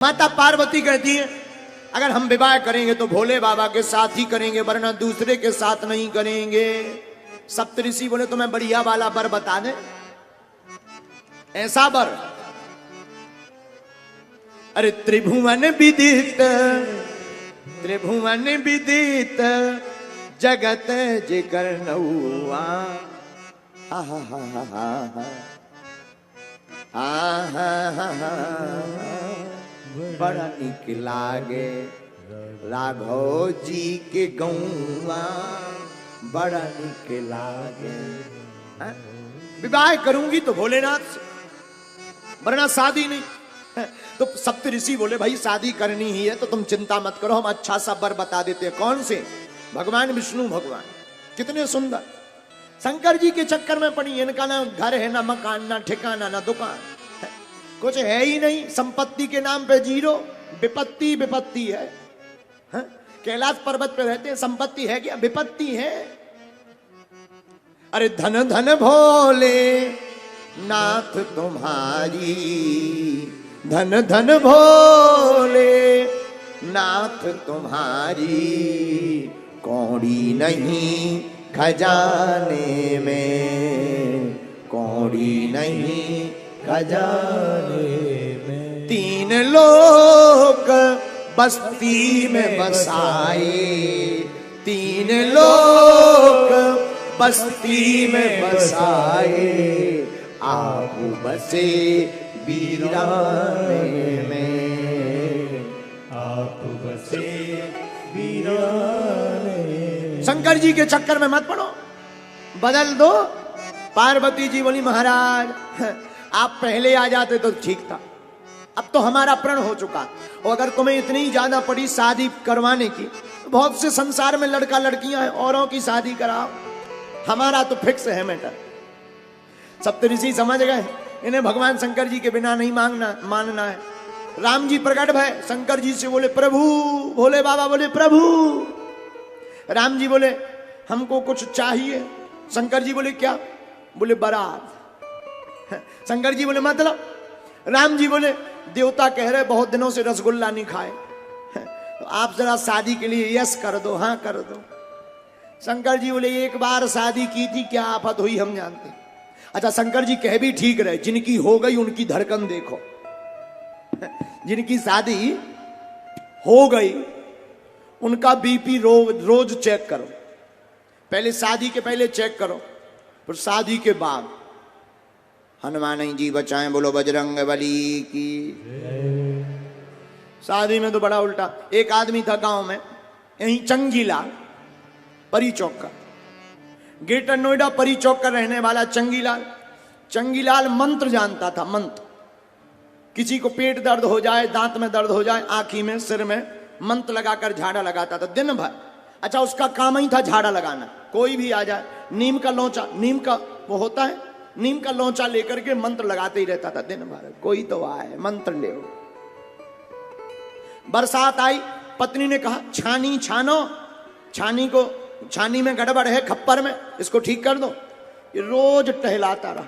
माता पार्वती कहती है अगर हम विवाह करेंगे तो भोले बाबा के साथ ही करेंगे वरना दूसरे के साथ नहीं करेंगे। सप्तऋषि बोले तो मैं बढ़िया वाला वर बता दे, ऐसा वर। अरे त्रिभुवन विदित जगत जिकर नौआ, हा हा हा हा हा, बड़ा निक लागे राघव जी के गौवा, बड़ा निक लागे। विवाह करूंगी तो भोलेनाथ से, वरना शादी नहीं। तो सप्तऋषि बोले भाई शादी करनी ही है तो तुम चिंता मत करो, हम अच्छा सा वर बता देते हैं। कौन से? भगवान विष्णु भगवान कितने सुंदर। शंकर जी के चक्कर में पड़ी, इनका ना घर है ना मकान ना ठिकाना ना दुकान, कुछ है ही नहीं। संपत्ति के नाम पे जीरो, विपत्ति विपत्ति है। कैलाश पर्वत पे रहते हैं, संपत्ति है क्या? विपत्ति है। अरे धन धन भोले नाथ तुम्हारी, धन धन भोले नाथ तुम्हारी, कौड़ी नहीं खजाने में, कौड़ी नहीं खजाने में। तीन लोग बस्ती में बसाए, तीन लोग बस्ती में बसाए, आप बसे वीराने में, आप बसे वीराने। शंकर जी के चक्कर में मत पड़ो, बदल दो। पार्वती जी बोली महाराज आप पहले आ जाते तो ठीक था, अब तो हमारा प्रण हो चुका। और अगर तुम्हें इतनी ज्यादा पड़ी शादी करवाने की, तो बहुत से संसार में लड़का लड़कियां हैं, औरों की शादी कराओ, हमारा तो फिक्स है मैटर। सप्तऋषि समझ गए, इन्हें भगवान शंकर जी के बिना नहीं मानना है। राम जी प्रकट भय, शंकर जी से बोले प्रभु, भोले बाबा बोले प्रभु। राम जी बोले हमको कुछ चाहिए। शंकर जी बोले क्या? बोले बारात। शंकर जी बोले मतलब? राम जी बोले देवता कह रहे बहुत दिनों से रसगुल्ला नहीं खाए, तो आप जरा शादी के लिए यस कर दो, हाँ कर दो। शंकर जी बोले एक बार शादी की थी, क्या आफत हुई हम जानते। अच्छा शंकर जी कह भी ठीक रहे, जिनकी हो गई उनकी धड़कन देखो। जिनकी शादी हो गई उनका बीपी रोज चेक करो। पहले शादी के पहले चेक करो, फिर शादी के बाद। हनुमान जी बचाएं, बोलो बजरंग बली की। शादी में तो बड़ा उल्टा। एक आदमी था गांव में, यहीं चंगीलाल परी चौक का, ग्रेटर नोएडा परी चौक का रहने वाला चंगीलाल। चंगीलाल मंत्र जानता था, मंत्र। किसी को पेट दर्द हो जाए, दांत में दर्द हो जाए, आंखी में, सिर में, मंत्र लगाकर झाड़ा लगाता था दिन भर। अच्छा उसका काम ही था झाड़ा लगाना। कोई भी आ जाए, नीम का लोचा, नीम का वो होता है, नीम का लोचा लेकर के मंत्र लगाते ही रहता था दिन भर। कोई तो आए मंत्र ले। बरसात आई, पत्नी ने कहा छानी छानो, छानी को, छानी में गड़बड़ है खप्पर में, इसको ठीक कर दो। ये रोज टहलाता रहा।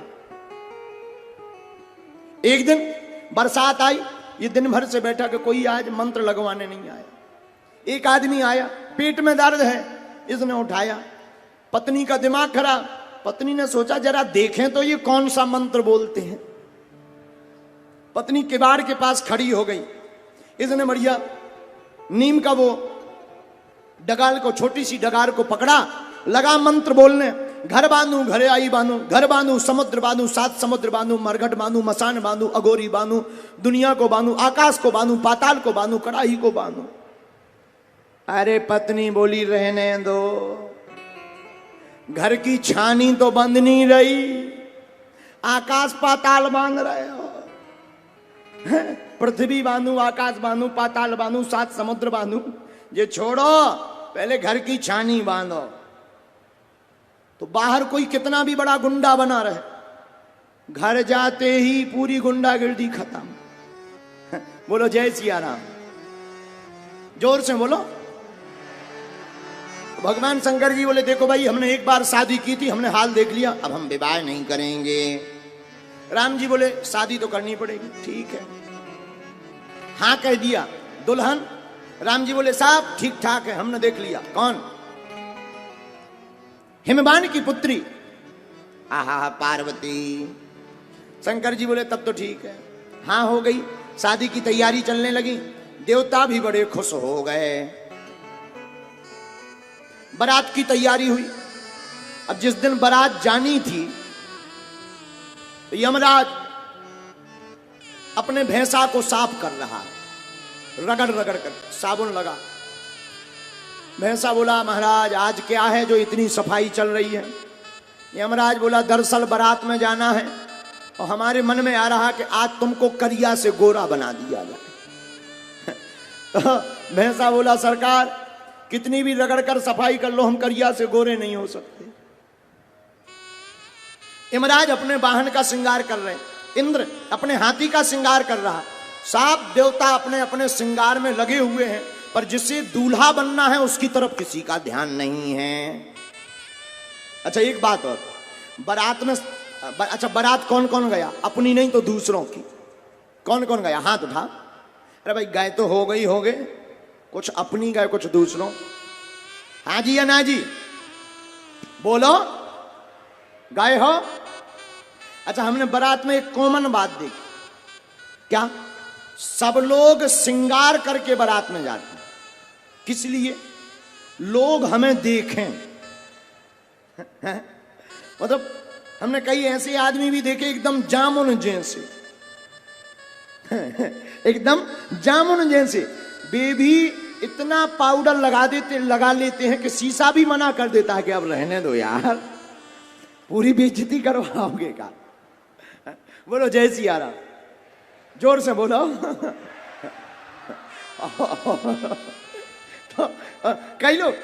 एक दिन बरसात आई, ये दिन भर से बैठा कि कोई आज मंत्र लगवाने नहीं आया। एक आदमी आया, पेट में दर्द है, इसने उठाया। पत्नी का दिमाग खराब, पत्नी ने सोचा जरा देखें तो ये कौन सा मंत्र बोलते हैं। पत्नी किवाड़ के पास खड़ी हो गई। इसने बढ़िया नीम का वो डगाल को, छोटी सी डगार को पकड़ा, लगा मंत्र बोलने। घर बांधू घरे आई बांधू, घर बांधू समुद्र बांधू, सात समुद्र बांधू, मरघट बांधू, मसान बांधू, अगोरी बांधू, दुनिया को बांधू, आकाश को बांधू, पाताल को बांधू, कड़ाही को बांधू। अरे पत्नी बोली रहने दो, घर की छानी तो बंद नहीं रही, आकाश पाताल बांध रहे हो। पृथ्वी बांधू, आकाश बांधू, पाताल बांधू, सात समुद्र बांधू। ये छोड़ो, पहले घर की छानी बांधो। तो बाहर कोई कितना भी बड़ा गुंडा बना रहे, घर जाते ही पूरी गुंडागिर्दी खत्म। बोलो जय सिया राम, जोर से बोलो। भगवान शंकर जी बोले देखो भाई हमने एक बार शादी की थी, हमने हाल देख लिया, अब हम विवाह नहीं करेंगे। राम जी बोले शादी तो करनी पड़ेगी, ठीक है। हाँ कह दिया दुल्हन। राम जी बोले साहब ठीक ठाक है, हमने देख लिया। कौन? हिमवान की पुत्री आहा पार्वती। शंकर जी बोले तब तो ठीक है। हाँ हो गई, शादी की तैयारी चलने लगी। देवता भी बड़े खुश हो गए। बारात की तैयारी हुई। अब जिस दिन बारात जानी थी तो यमराज अपने भैंसा को साफ कर रहा है, रगड़ रगड़ कर साबुन लगा। भैंसा बोला महाराज आज क्या है जो इतनी सफाई चल रही है? यमराज बोला दरअसल बारात में जाना है और हमारे मन में आ रहा कि आज तुमको करिया से गोरा बना दिया जाए। तो भैंसा बोला सरकार कितनी भी रगड़ कर सफाई कर लो, हम करिया से गोरे नहीं हो सकते। यमराज अपने वाहन का श्रृंगार कर रहे, इंद्र अपने हाथी का श्रृंगार कर रहा, सब देवता अपने अपने श्रृंगार में लगे हुए हैं, पर जिसे दूल्हा बनना है उसकी तरफ किसी का ध्यान नहीं है। अच्छा एक बात और, बारात में अच्छा बारात कौन कौन गया? अपनी नहीं तो दूसरों की। कौन कौन गया? हाथ उठा। अरे भाई गए तो हो गए, कुछ अपनी गए कुछ दूसरों। हाँ जी या ना जी? बोलो गए हो? अच्छा हमने बारात में एक कॉमन बात देखी। क्या? सब लोग श्रृंगार करके बारात में जाते हैं। किस लिए? लोग हमें देखें। मतलब हमने कई ऐसे आदमी भी देखे एकदम जामुन जैसे, एकदम जामुन जैसे। वे भी इतना पाउडर लगा लेते हैं कि शीशा भी मना कर देता है कि अब रहने दो यार, पूरी बेइज्जती करवाओगे का। बोलो जय सिया राम, जोर से बोलो। तो कई लोग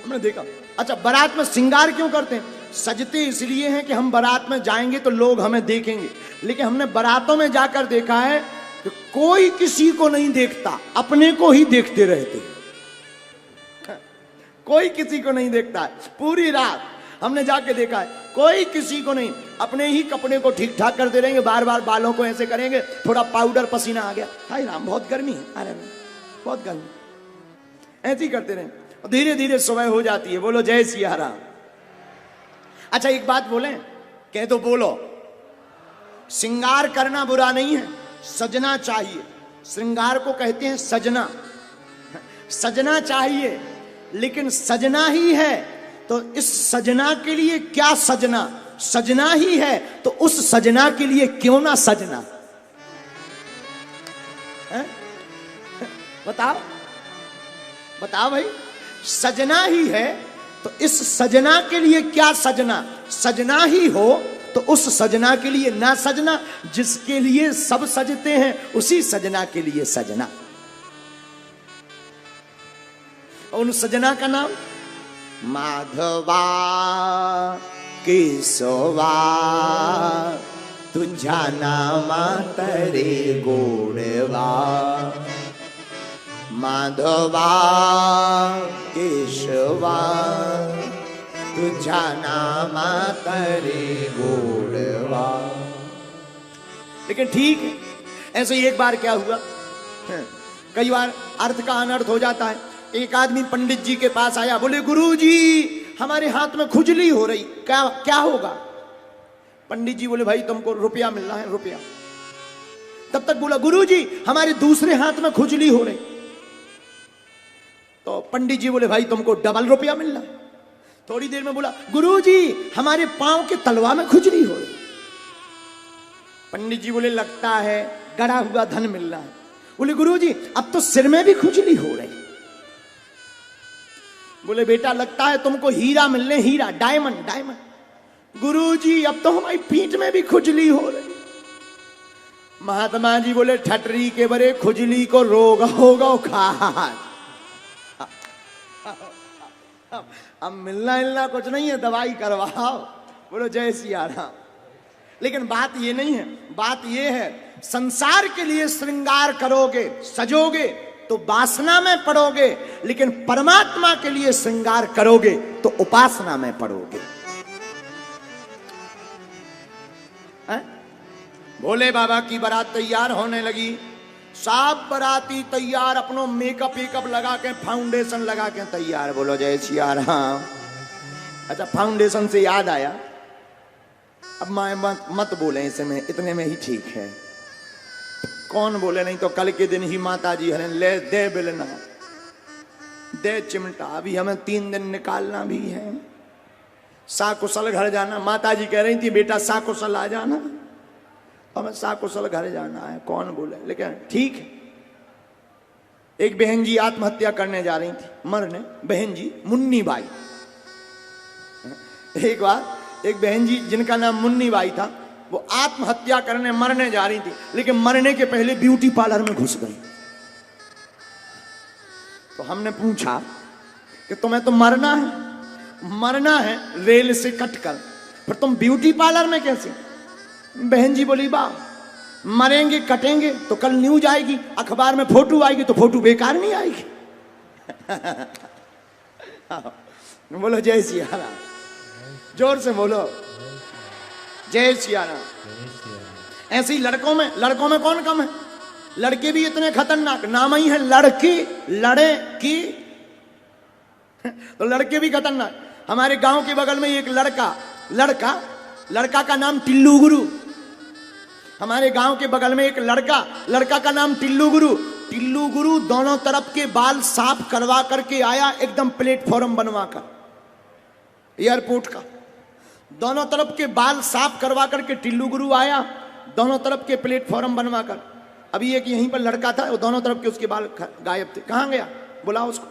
हमने देखा। अच्छा बारात में श्रृंगार क्यों करते हैं? सजते इसलिए हैं कि हम बारात में जाएंगे तो लोग हमें देखेंगे। लेकिन हमने बारातों में जाकर देखा है कि कोई किसी को नहीं देखता, अपने को ही देखते रहते हैं। कोई किसी को नहीं देखता है। पूरी रात हमने जाके देखा है, कोई किसी को नहीं, अपने ही कपड़े को ठीक ठाक करते रहेंगे, बार बार बालों को ऐसे करेंगे, थोड़ा पाउडर पसीना आ गया, हाय राम बहुत गर्मी है, अरे बहुत गर्मी, ऐसे ही करते रहे। धीरे धीरे सुबह हो जाती है। बोलो जय सिया राम। अच्छा एक बात बोले, कह तो बोलो, श्रृंगार करना बुरा नहीं है, सजना चाहिए। श्रृंगार को कहते हैं सजना, सजना चाहिए। लेकिन सजना ही है तो इस सजना के लिए क्या सजना? सजना ही है तो उस सजना के लिए क्यों ना सजना? बताओ बताओ भाई, सजना ही है तो इस सजना के लिए क्या सजना? सजना ही हो तो उस सजना के लिए ना सजना। जिसके लिए सब सजते हैं उसी सजना के लिए सजना। उन सजना का नाम माधवा केशवा, तुझा नामा तरे गोडवा। माधवा केशवा, तुझा नामा तरे गोडवा। लेकिन ठीक है, ऐसे ही एक बार क्या हुआ, कई बार अर्थ का अनर्थ हो जाता है। एक आदमी पंडित जी के पास आया, बोले गुरुजी हमारे हाथ में खुजली हो रही, क्या क्या होगा? पंडित जी बोले भाई तुमको रुपया मिल रहा है, रुपया। तब तक बोला गुरुजी हमारे दूसरे हाथ में खुजली हो रही। तो पंडित जी बोले भाई तुमको डबल रुपया मिल रहा है। थोड़ी देर में बोला गुरुजी हमारे पांव के तलवा में खुजली हो रही। पंडित जी बोले लगता है गड़ा हुआ धन मिल रहा है। बोले गुरुजी अब तो सिर में भी खुजली हो रही। बोले बेटा लगता है तुमको हीरा मिलने, हीरा डायमंड डायमंड। गुरुजी अब तो हमारी पीठ में भी खुजली हो रही। महात्मा जी बोले ठटरी के बरे खुजली को रोग होगा खा। अब मिलना मिलना कुछ नहीं है, दवाई करवाओ। बोलो जय सिया राम। लेकिन बात ये नहीं है, बात ये है संसार के लिए श्रृंगार करोगे, सजोगे तो वासना में पड़ोगे, लेकिन परमात्मा के लिए श्रृंगार करोगे तो उपासना में पड़ोगे। भोले बाबा की बारात तैयार होने लगी। साफ बराती तैयार, अपनो मेकअप वेकअप लगा के, फाउंडेशन लगा के तैयार। बोलो जय सिया राम। अच्छा, फाउंडेशन से याद आया, अब मैं मत बोले इसमें, इतने में ही ठीक है। कौन बोले, नहीं तो कल के दिन ही माता जी हरे ले दे बेलना, दे चिमटा। अभी हमें 3 दिन निकालना भी है। साकुशल घर जाना, माता जी कह रही थी बेटा साकुशल आ जाना, हमें साकुशल घर जाना है। कौन बोले, लेकिन ठीक है। एक बहन जी आत्महत्या करने जा रही थी, मरने, बहन जी मुन्नी बाई। एक बार एक बहन जी जिनका नाम मुन्नी बाई था, वो आत्महत्या करने मरने जा रही थी, लेकिन मरने के पहले ब्यूटी पार्लर में घुस गई। तो हमने पूछा कि तुम्हें तो मरना है रेल से कटकर, पर तुम ब्यूटी पार्लर में कैसे? बहन जी बोली बा, मरेंगे कटेंगे तो कल न्यूज आएगी, अखबार में फोटो आएगी, तो फोटो बेकार नहीं आएगी। बोलो जय सिया राम, जोर से बोलो जय सिया राम। ऐसे ही लड़कों में कौन कम है? लड़के भी इतने खतरनाक, नाम ही है लड़की, लड़े की, तो लड़के भी खतरनाक। हमारे गांव के बगल में एक लड़का का नाम टिल्लू गुरु। हमारे गांव के बगल में एक लड़का का नाम टिल्लू गुरु दोनों तरफ के बाल साफ करवा करके आया, एकदम प्लेटफॉर्म बनवा कर, एयरपोर्ट का दोनों तरफ के बाल साफ करवा करके टिल्लू गुरु आया, दोनों तरफ के प्लेटफॉर्म बनवा कर। अभी एक यहीं पर लड़का था, वो दोनों तरफ के उसके बाल गायब थे। कहां गया? बुलाओ उसको,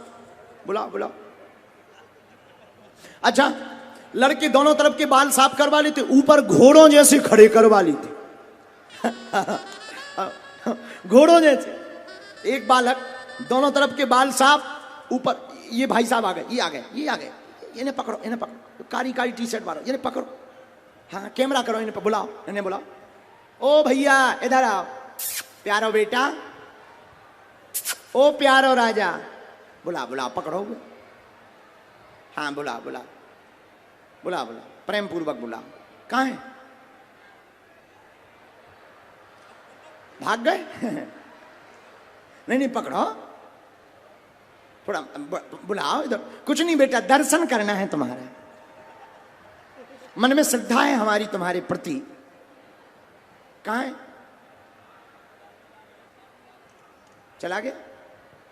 बुलाओ। अच्छा, लड़के दोनों तरफ के बाल साफ करवा लेते, ऊपर घोड़ों जैसे खड़े करवा लेते। घोड़ों जैसे। एक बालक, दोनों तरफ के बाल साफ, ऊपर। ये भाई साहब आ गए, ये आ गए, इन्हें पकड़ो, कारी टी शर्ट वाला, इन्हें पकड़ो। हाँ, कैमरा करो, इन्हें बुलाओ। ओ भैया इधर आओ, प्यारो बेटा, ओ प्यारो राजा, बुला पकड़ो। हाँ, बुला प्रेम पूर्वक बुला। कहाँ है? भाग गए? नहीं पकड़ो, थोड़ा बुलाओ इधर। कुछ नहीं बेटा, दर्शन करना है तुम्हारा, मन में श्रद्धा है हमारी तुम्हारे प्रति। कहाँ है? चला गया?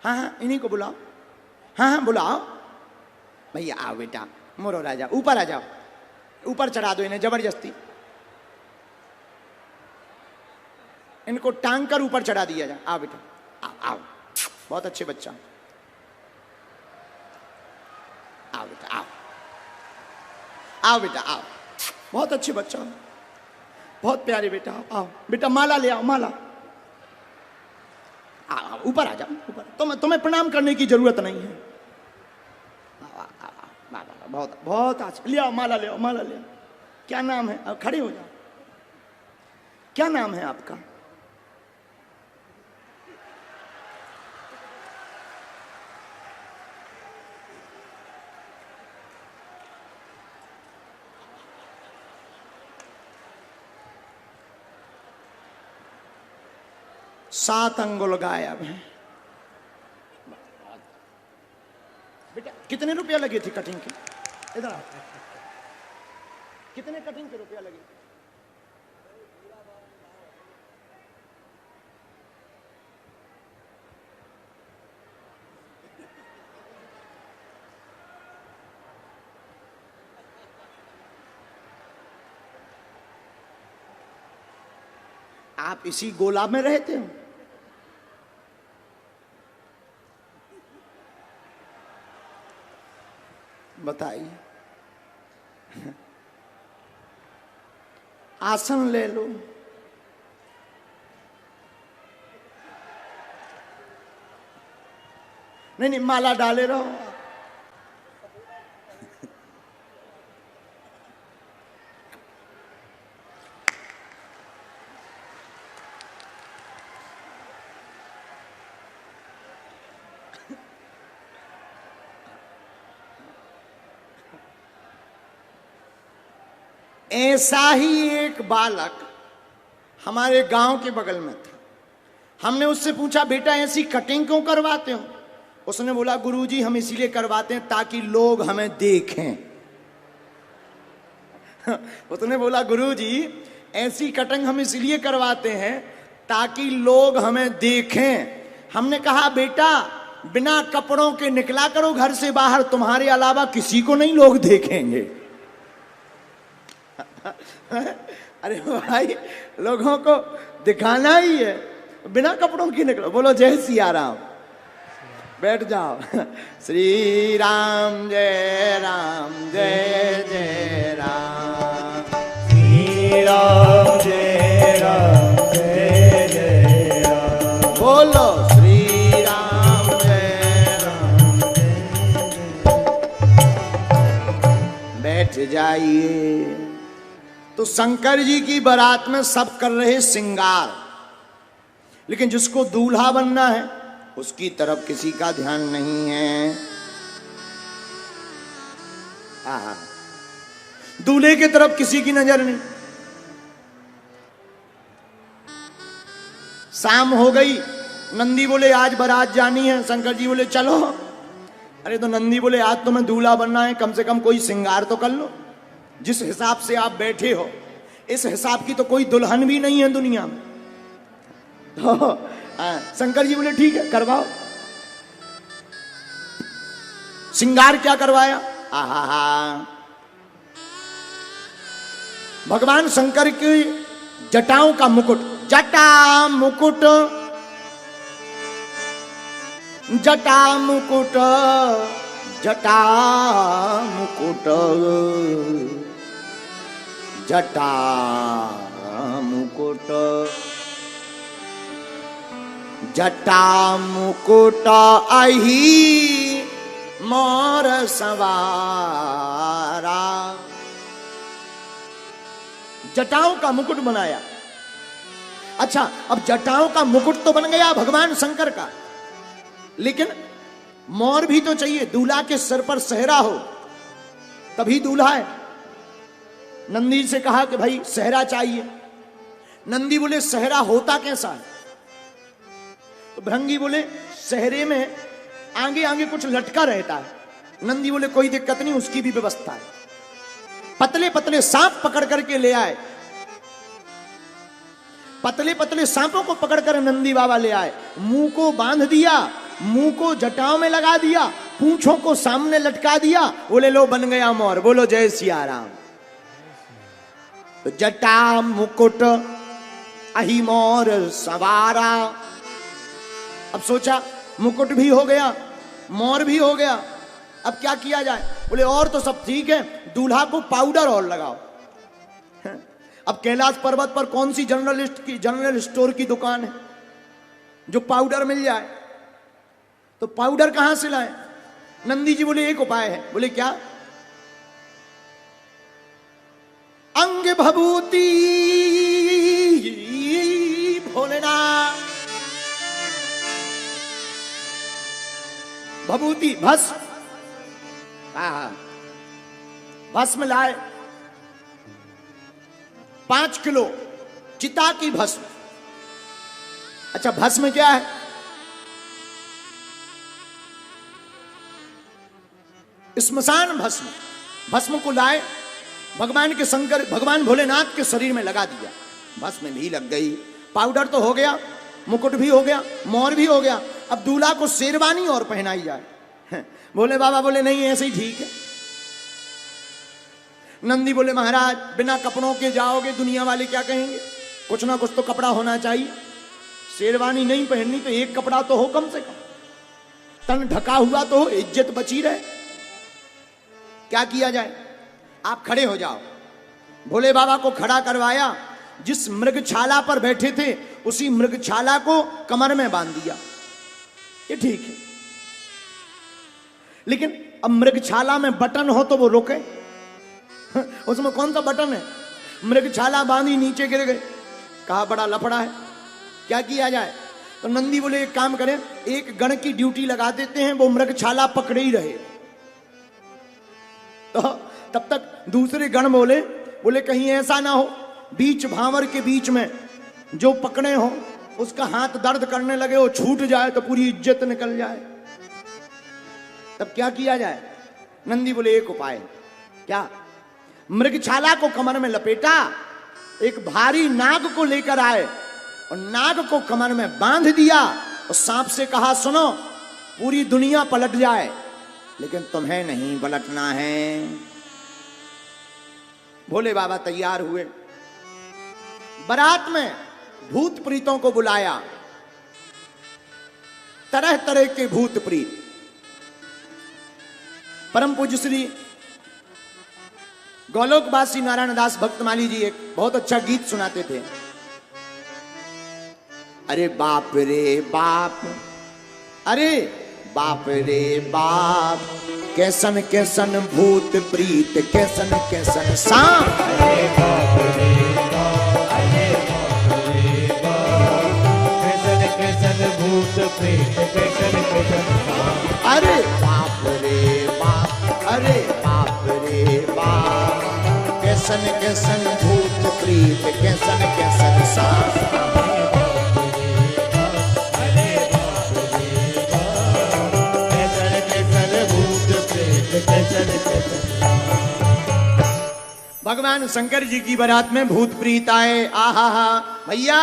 हाँ, इन्हीं को बुलाओ। हाँ, बुलाओ भैया, आओ बेटा, मोरो राजा, ऊपर आ जाओ, ऊपर चढ़ा दो इन्हें जबरदस्ती। इनको टांग कर ऊपर चढ़ा दिया जाए। आओ बेटा, आओ, बहुत अच्छे बच्चा। आओ बेटा, आओ बेटा, आओ, बहुत अच्छे बच्चा, बहुत प्यारे बेटा। आओ बेटा, माला ले आओ, माला। आओ, ऊपर आ जाओ, ऊपर। तुम्हें प्रणाम करने की जरूरत नहीं है। बहुत अच्छा, ले आओ, माला ले आओ। क्या नाम है? अब खड़े हो जाओ। क्या नाम है आपका? सात अंगुल गायब है। बेटा, कितने रुपया लगे थे कटिंग के? इधर आओ। कितने कटिंग के रुपया लगे? आप इसी गोला में रहते हो? बताइए। आसन ले लो। नहीं, माला डाले रहो। ऐसा ही एक बालक हमारे गांव के बगल में था। हमने उससे पूछा बेटा ऐसी कटिंग क्यों करवाते हो? उसने बोला गुरुजी हम इसीलिए करवाते हैं ताकि लोग हमें देखें। उसने बोला गुरुजी ऐसी कटिंग हम इसलिए करवाते हैं ताकि लोग हमें देखें। हमने कहा बेटा बिना कपड़ों के निकला करो घर से बाहर, तुम्हारे अलावा किसी को नहीं लोग देखेंगे। अरे भाई लोगों को दिखाना ही है, बिना कपड़ों के निकलो। बोलो जय सिया राम। बैठ जाओ। श्री राम जय जय राम। श्री राम जय जय राम। बोलो श्री राम जय जय। बैठ जाइए। तो शंकर जी की बारात में सब कर रहे श्रृंगार, लेकिन जिसको दूल्हा बनना है उसकी तरफ किसी का ध्यान नहीं है। दूल्हे की तरफ किसी की नजर नहीं। शाम हो गई, नंदी बोले आज बारात जानी है। शंकर जी बोले चलो। अरे तो नंदी बोले आज तो मैं दूल्हा बनना है, कम से कम कोई श्रृंगार तो कर लो। जिस हिसाब से आप बैठे हो इस हिसाब की तो कोई दुल्हन भी नहीं है दुनिया में। तो शंकर जी बोले ठीक है करवाओ। श्रृंगार क्या करवाया? आहा, भगवान शंकर की जटाओं का मुकुट, जटा मुकुट, जटा मुकुट, जटा मुकुट, जटा मुकुट, जटा मुकुट अही मोर सवारा। जटाओं का मुकुट बनाया। अच्छा, अब जटाओं का मुकुट तो बन गया भगवान शंकर का, लेकिन मोर भी तो चाहिए। दूल्हा के सर पर सेहरा हो तभी दूल्हा है। नंदी से कहा कि भाई सेहरा चाहिए। नंदी बोले सेहरा होता कैसा है? तो भृंगी बोले सेहरे में आगे आगे कुछ लटका रहता है। नंदी बोले कोई दिक्कत नहीं, उसकी भी व्यवस्था है। पतले पतले सांप पकड़ करके ले आए। पतले पतले सांपों को पकड़कर नंदी बाबा ले आए। मुंह को बांध दिया, मुंह को जटाओं में लगा दिया, पूंछों को सामने लटका दिया। बोले लो बन गया मोर। बोलो जय सिया राम। तो जटा मुकुट अही मोर सवारा। अब सोचा मुकुट भी हो गया, मोर भी हो गया, अब क्या किया जाए? बोले और तो सब ठीक है, दूल्हा को पाउडर और लगाओ। अब कैलाश पर्वत पर कौन सी जनरल स्टोर की दुकान है जो पाउडर मिल जाए? तो पाउडर कहां से लाए? नंदी जी बोले एक उपाय है। बोले क्या? अंग भभूति भोलेनाथ। भभूति भस्म, भस्म लाए 5 किलो चिता की भस्म। अच्छा भस्म क्या है? श्मशान भस्म। भस्म को लाए, भगवान के शंकर भगवान भोलेनाथ के शरीर में लगा दिया। भस्म भी लग गई, पाउडर तो हो गया, मुकुट भी हो गया, मोर भी हो गया। अब दूल्हा को शेरवानी और पहनाई जाए। बोले बाबा बोले नहीं ऐसे ही ठीक है। नंदी बोले महाराज बिना कपड़ों के जाओगे, दुनिया वाले क्या कहेंगे? कुछ ना कुछ तो कपड़ा होना चाहिए। शेरवानी नहीं पहननी तो एक कपड़ा तो हो कम से कम, तन ढका हुआ तो हो, इज्जत बची रहे। क्या किया जाए? आप खड़े हो जाओ। भोले बाबा को खड़ा करवाया। जिस मृगछाला पर बैठे थे उसी मृगछाला को कमर में बांध दिया। ये ठीक है, लेकिन अब मृगछाला में बटन हो तो वो रोके? उसमें कौन सा बटन है? मृगछाला बांधी, नीचे गिर गए। कहा बड़ा लफड़ा है, क्या किया जाए? तो नंदी बोले एक काम करें, एक गण की ड्यूटी लगा देते हैं, वो मृगछाला पकड़े ही रहे। तो तब तक दूसरे गण बोले कहीं ऐसा ना हो बीच भांवर के बीच में जो पकड़े हो उसका हाथ दर्द करने लगे, वो छूट जाए तो पूरी इज्जत निकल जाए, तब क्या किया जाए? नंदी बोले एक उपाय। क्या? मृगछाला को कमर में लपेटा, एक भारी नाग को लेकर आए और नाग को कमर में बांध दिया और सांप से कहा सुनो, पूरी दुनिया पलट जाए लेकिन तुम्हें नहीं पलटना है। भोले बाबा तैयार हुए, बारात में भूत प्रीतों को बुलाया, तरह तरह के भूत प्रीत। परम पूज्य श्री गोलोकवासी नारायण दास भक्तमाली जी एक बहुत अच्छा गीत सुनाते थे। अरे बाप रे बाप, अरे बाप रे बाप, कैसन कैसन भूत प्रीत, कैसन कैसन सांप। अरे बाप रे बाप, अरे बाप रे बाप, कैसन कैसन भूत प्रेत, कैसन कैसन सांप। अरे बाप रे बाप, अरे बाप रे बाप, कैसन कैसन भूत प्रीत, कैसन कैसन सांप। भगवान शंकर जी की बारात में भूत प्रीत आए। आहा हा भैया,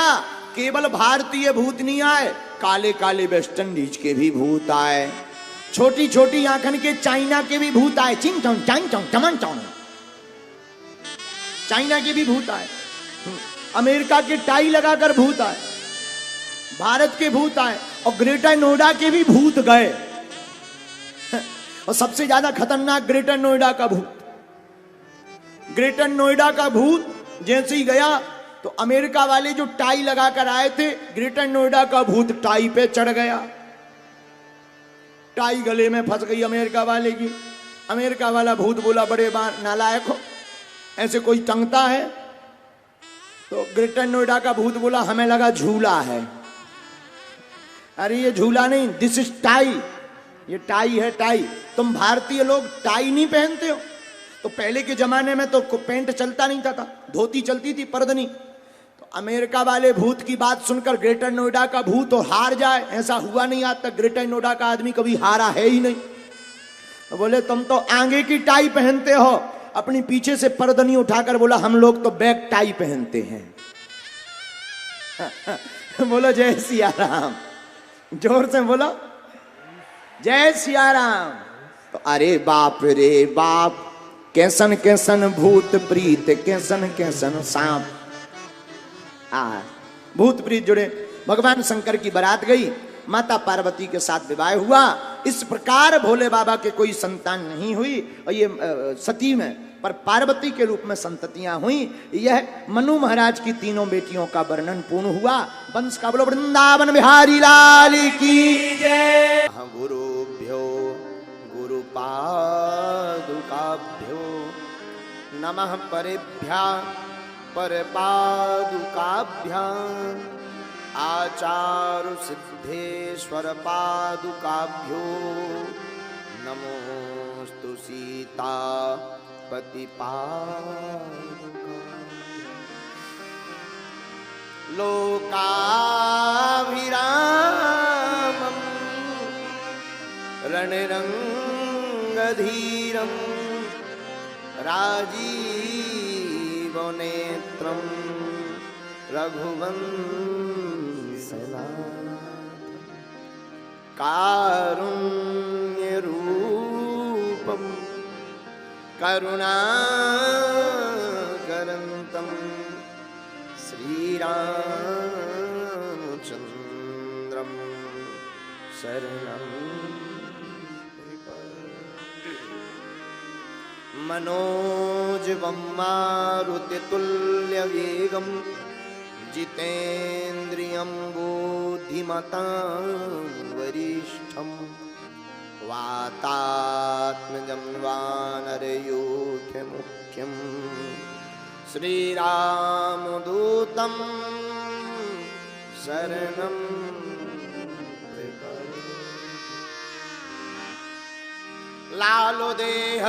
केवल भारतीय भूत नहीं आए, काले काले वेस्ट इंडीज के भी भूत आए, छोटी छोटी आंखन के चाइना के भी भूत आए, चिंग चौंग चांग चौंग चमन चौंग, चाइना के भी भूत आए, अमेरिका के टाई लगाकर भूत आए, भारत के भूत आए और ग्रेटर नोएडा के भी भूत गए। और सबसे ज्यादा खतरनाक ग्रेटर नोएडा का भूत। ग्रेटर नोएडा का भूत जैसे ही गया तो अमेरिका वाले जो टाई लगाकर आए थे, ग्रेटर नोएडा का भूत टाई पे चढ़ गया, टाई गले में फंस गई अमेरिका वाले की। अमेरिका वाला भूत बोला बड़े नालायक हो, ऐसे कोई टंगता है? तो ग्रेटर नोएडा का भूत बोला हमें लगा झूला है। अरे ये झूला नहीं, दिस इज टाई, ये टाई है टाई। तुम भारतीय लोग टाई नहीं पहनते हो? तो पहले के जमाने में तो पेंट चलता नहीं था, धोती चलती थी, पर्दनी। तो अमेरिका वाले भूत की बात सुनकर ग्रेटर नोएडा का भूत और हार जाए, ऐसा हुआ नहीं आज तक, ग्रेटर नोएडा का आदमी कभी हारा है ही नहीं। तो बोले तुम तो आगे की टाई पहनते हो, अपनी पीछे से पर्दनी उठाकर बोला हम लोग तो बैक टाई पहनते हैं। बोलो जय सिया राम, जोर से बोलो जय सिया राम। तो अरे बाप रे बाप, कैसन कैसन भूत प्रीत, कैसन कैसन सांप। भूत प्रीत जुड़े। भगवान शंकर की बारात गई, माता पार्वती के साथ विवाह हुआ। इस प्रकार भोले बाबा के कोई संतान नहीं हुई और ये सती में पर पार्वती के रूप में संततियां हुई। यह मनु महाराज की तीनों बेटियों का वर्णन पूर्ण हुआ। वंश का बोलो वृंदावन बिहारी लाल की जय। गुरुभ्यो गुरुपादुकाभ्यो नमः, परेभ्यः परपादुकाभ्याम् आचार्य सिद्धेश्वर पादुकाभ्यो नमोस्तु सीता पतिपादुका। लोकाभिरामम् रणरङ्गधीरं राजीवनेत्रं रघुवंशनाथं कारुण्यरूपं करुणाकरन्तं श्रीरामचन्द्रं शरणं मनोजवं मारुतितुल्यवेगं जितेन्द्रियं बुद्धिमतां वरिष्ठं वातात्मजं वानरयूथमुख्यं श्रीरामदूतं शरणं प्रपद्ये। लालो देह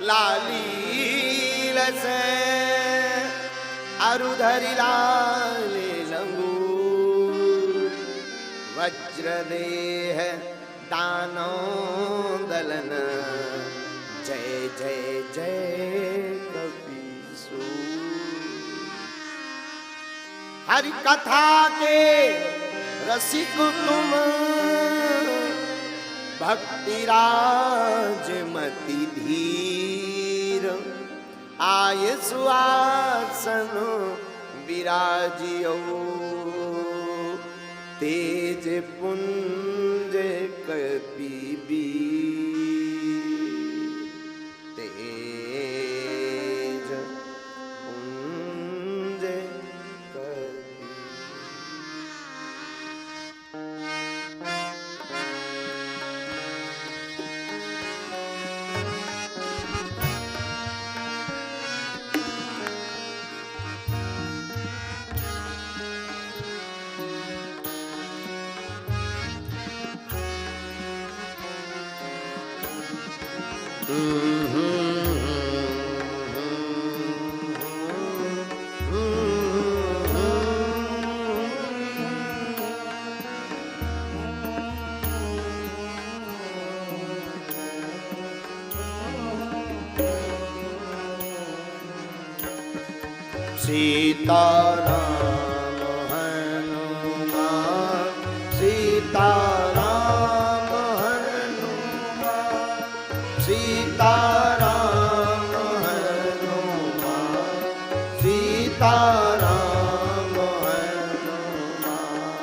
लालीलसे अरुधरि लाले लंगूर वज्रदेह दानो दलन जय जय जय कपीसु। हरि कथा के रसिक तुम भक्ति राज मति धीर आय सुआसन विराजियो तेज पुंज कपीबीर तेज पुंज कपीबीर। सीताराम हनुमान सीताराम हनुमान सीता